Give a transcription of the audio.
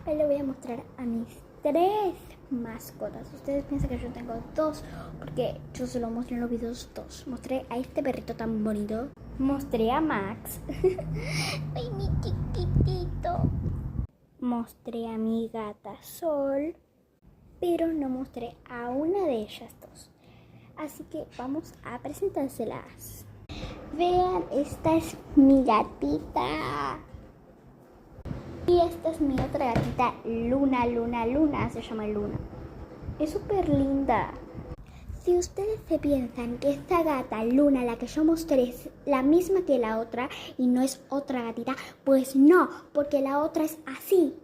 Hoy le voy a mostrar a mis 3 mascotas. Ustedes piensan que yo tengo 2 porque yo solo mostré en los videos 2. Mostré a este perrito tan bonito. Mostré a Max. Ay, mi chiquitito. Mostré a mi gata Sol. Pero no mostré a una de ellas 2. Así que vamos a presentárselas. Vean, esta es mi gatita. Y esta es mi otra gatita, Luna, se llama Luna. Es súper linda. Si ustedes se piensan que esta gata, Luna, la que yo mostré, es la misma que la otra y no es otra gatita, pues no, porque la otra es así.